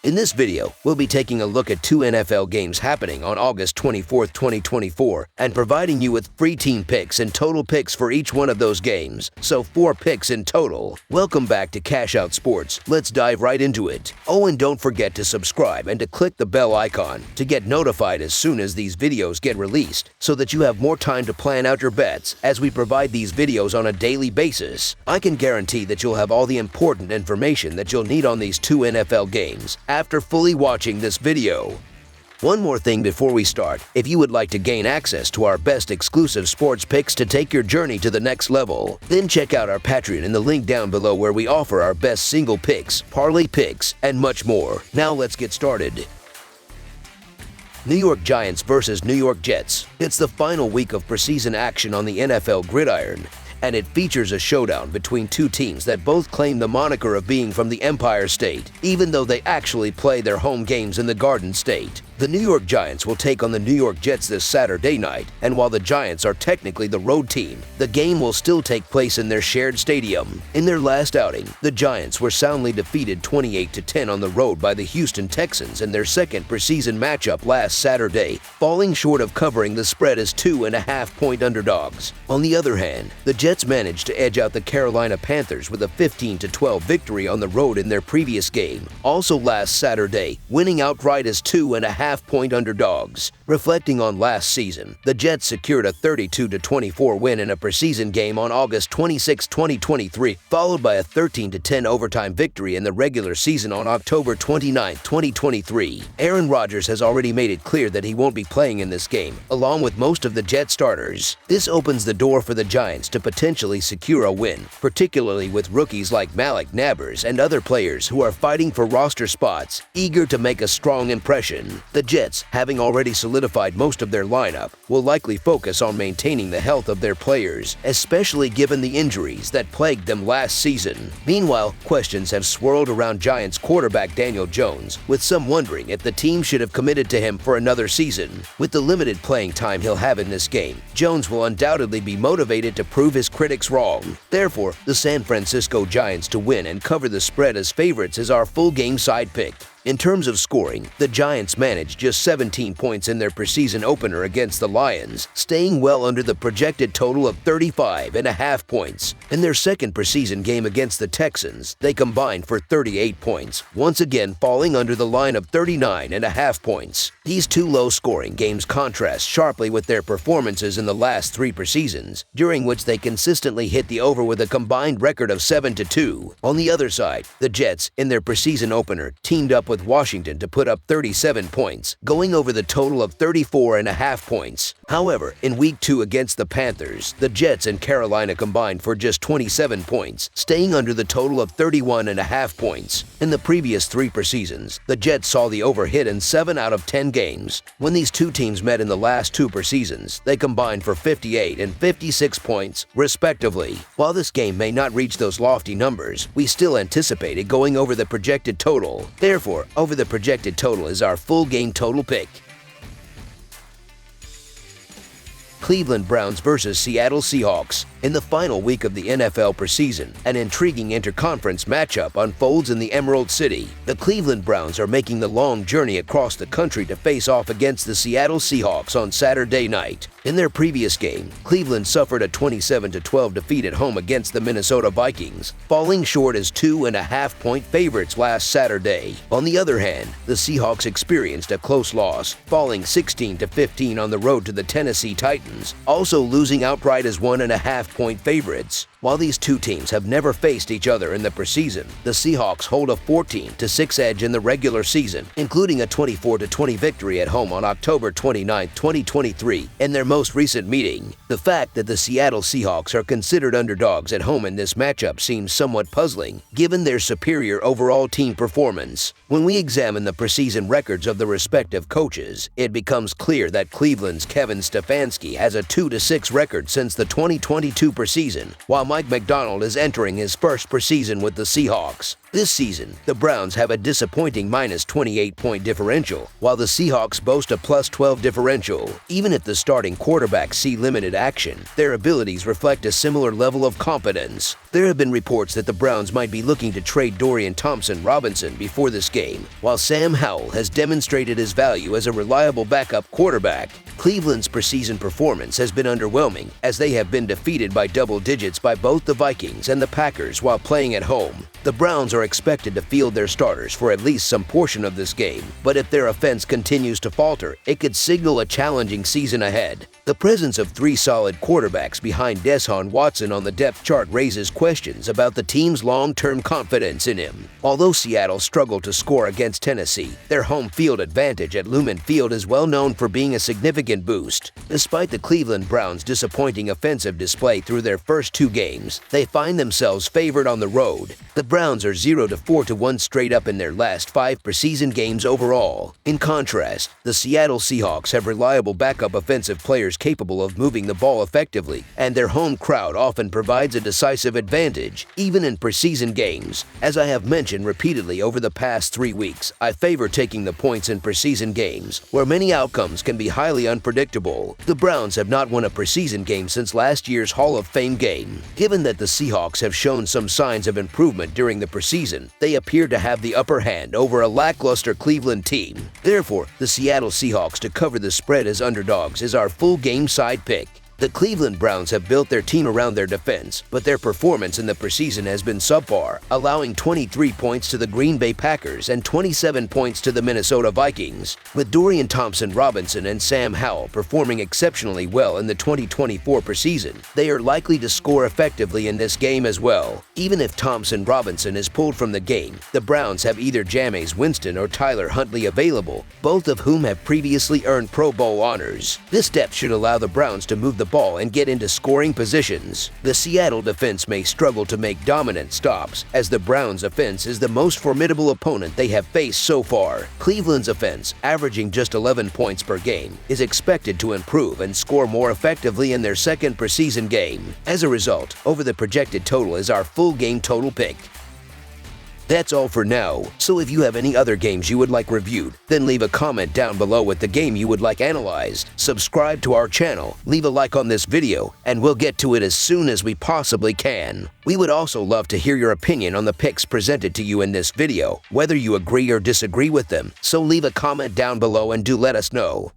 In this video, we'll be taking a look at two NFL games happening on August 24th, 2024, and providing you with free team picks and total picks for each one of those games, so 4 picks in total. Welcome back to Cash Out Sports. Let's dive right into it. Oh, and don't forget to subscribe and to click the bell icon to get notified as soon as these videos get released, so that you have more time to plan out your bets as we provide these videos on a daily basis. I can guarantee that you'll have all the important information that you'll need on these two NFL games after fully watching this video. One more thing before we start: if you would like to gain access to our best exclusive sports picks to take your journey to the next level, then check out our Patreon in the link down below, where we offer our best single picks, parlay picks, and much more. Now let's get started. New York Giants versus New York Jets. It's the final week of preseason action on the NFL gridiron, and it features a showdown between two teams that both claim the moniker of being from the Empire State, even though they actually play their home games in the Garden State. The New York Giants will take on the New York Jets this Saturday night, and while the Giants are technically the road team, the game will still take place in their shared stadium. In their last outing, the Giants were soundly defeated 28-10 on the road by the Houston Texans in their second preseason matchup last Saturday, falling short of covering the spread as 2.5-point underdogs. On the other hand, the Jets managed to edge out the Carolina Panthers with a 15-12 victory on the road in their previous game, also last Saturday, winning outright as 2.5-point underdogs. Reflecting on last season, the Jets secured a 32-24 win in a preseason game on August 26, 2023, followed by a 13-10 overtime victory in the regular season on October 29, 2023. Aaron Rodgers has already made it clear that he won't be playing in this game, along with most of the Jets starters. This opens the door for the Giants to potentially secure a win, particularly with rookies like Malik Nabers and other players who are fighting for roster spots, eager to make a strong impression. The Jets, having already solidified most of their lineup, will likely focus on maintaining the health of their players, especially given the injuries that plagued them last season. Meanwhile, questions have swirled around Giants quarterback Daniel Jones, with some wondering if the team should have committed to him for another season. With the limited playing time he'll have in this game, Jones will undoubtedly be motivated to prove his critics wrong. Therefore, the San Francisco Giants to win and cover the spread as favorites is our full game side pick. In terms of scoring, the Giants managed just 17 points in their preseason opener against the Lions, staying well under the projected total of 35.5 points. In their second preseason game against the Texans, they combined for 38 points, once again falling under the line of 39.5 points. These two low-scoring games contrast sharply with their performances in the last 3 preseasons, during which they consistently hit the over with a combined record of 7-2. On the other side, the Jets, in their preseason opener, teamed up with Washington to put up 37 points, going over the total of 34.5 points. However, in Week 2 against the Panthers, the Jets and Carolina combined for just 27 points, staying under the total of 31.5 points. In the previous 3 preseasons, the Jets saw the over hit in 7 out of 10 games. When these two teams met in the last 2 preseasons, they combined for 58 and 56 points, respectively. While this game may not reach those lofty numbers, we still anticipate it going over the projected total. Therefore, over the projected total is our full game total pick. Cleveland Browns versus Seattle Seahawks. In the final week of the NFL preseason, an intriguing interconference matchup unfolds in the Emerald City. The Cleveland Browns are making the long journey across the country to face off against the Seattle Seahawks on Saturday night. In their previous game, Cleveland suffered a 27-12 defeat at home against the Minnesota Vikings, falling short as 2.5-point favorites last Saturday. On the other hand, the Seahawks experienced a close loss, falling 16-15 on the road to the Tennessee Titans, also losing outright as 1.5-point favorites. While these two teams have never faced each other in the preseason, the Seahawks hold a 14-6 edge in the regular season, including a 24-20 victory at home on October 29, 2023, in their most recent meeting. The fact that the Seattle Seahawks are considered underdogs at home in this matchup seems somewhat puzzling, given their superior overall team performance. When we examine the preseason records of the respective coaches, it becomes clear that Cleveland's Kevin Stefanski has a 2-6 record since the 2022 preseason, while Mike Macdonald is entering his first preseason with the Seahawks. This season, the Browns have a disappointing minus 28-point differential, while the Seahawks boast a plus 12 differential. Even if the starting quarterbacks see limited action, their abilities reflect a similar level of competence. There have been reports that the Browns might be looking to trade Dorian Thompson-Robinson before this game, while Sam Howell has demonstrated his value as a reliable backup quarterback. Cleveland's preseason performance has been underwhelming, as they have been defeated by double digits by both the Vikings and the Packers while playing at home. The Browns are expected to field their starters for at least some portion of this game, but if their offense continues to falter, it could signal a challenging season ahead. The presence of three solid quarterbacks behind Deshaun Watson on the depth chart raises questions about the team's long-term confidence in him. Although Seattle struggled to score against Tennessee, their home field advantage at Lumen Field is well known for being a significant boost. Despite the Cleveland Browns' disappointing offensive display through their first two games, they find themselves favored on the road. The Browns are 0-4-1 straight up in their last 5 preseason games overall. In contrast, the Seattle Seahawks have reliable backup offensive players capable of moving the ball effectively, and their home crowd often provides a decisive advantage, even in preseason games. As I have mentioned repeatedly over the past 3 weeks, I favor taking the points in preseason games, where many outcomes can be highly unpredictable. The Browns have not won a preseason game since last year's Hall of Fame game. Given that the Seahawks have shown some signs of improvement during the preseason, they appear to have the upper hand over a lackluster Cleveland team. Therefore, the Seattle Seahawks to cover the spread as underdogs is our full game side pick. The Cleveland Browns have built their team around their defense, but their performance in the preseason has been subpar, allowing 23 points to the Green Bay Packers and 27 points to the Minnesota Vikings. With Dorian Thompson-Robinson and Sam Howell performing exceptionally well in the 2024 preseason, they are likely to score effectively in this game as well. Even if Thompson-Robinson is pulled from the game, the Browns have either Jameis Winston or Tyler Huntley available, both of whom have previously earned Pro Bowl honors. This depth should allow the Browns to move the ball and get into scoring positions. The Seattle defense may struggle to make dominant stops, as the Browns' offense is the most formidable opponent they have faced so far. Cleveland's offense, averaging just 11 points per game, is expected to improve and score more effectively in their second preseason game. As a result, over the projected total is our full game total pick. That's all for now, so if you have any other games you would like reviewed, then leave a comment down below with the game you would like analyzed. Subscribe to our channel, leave a like on this video, and we'll get to it as soon as we possibly can. We would also love to hear your opinion on the picks presented to you in this video, whether you agree or disagree with them, so leave a comment down below and do let us know.